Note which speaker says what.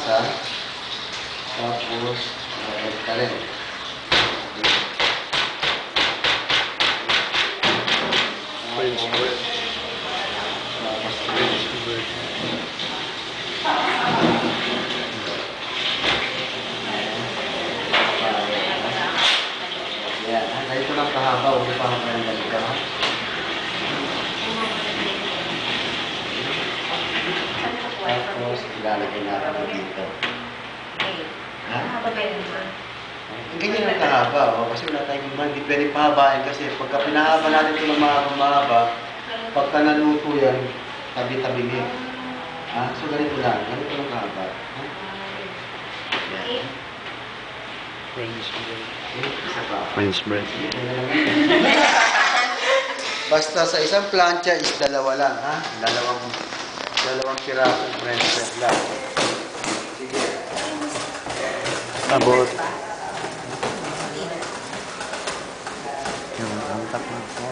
Speaker 1: isa. Tapos, balik ka rin.
Speaker 2: French bread.
Speaker 1: Tapos,
Speaker 2: French bread.
Speaker 1: yan. Ganito lang kahaba. Huwag pa ka yung ganito. Tapos, ilalagay natin dito. Ha? Ganyan lang kahaba. Oh, kasi wala tayong iman. Hindi pwede pahabain kasi pagka pinahaba natin ito ng mahaba, pagka naluto yan, tabi-tabi niya. Ha? So, ganito lang. Ganito lang kahaba. Ha? Yan.
Speaker 2: French bread.
Speaker 1: Isa pa.
Speaker 2: French bread.
Speaker 1: Basta sa isang plancha is dalawa lang, ha? Dalawang pirasong French bread lang. Sige.
Speaker 2: Abot. Yung antak na po.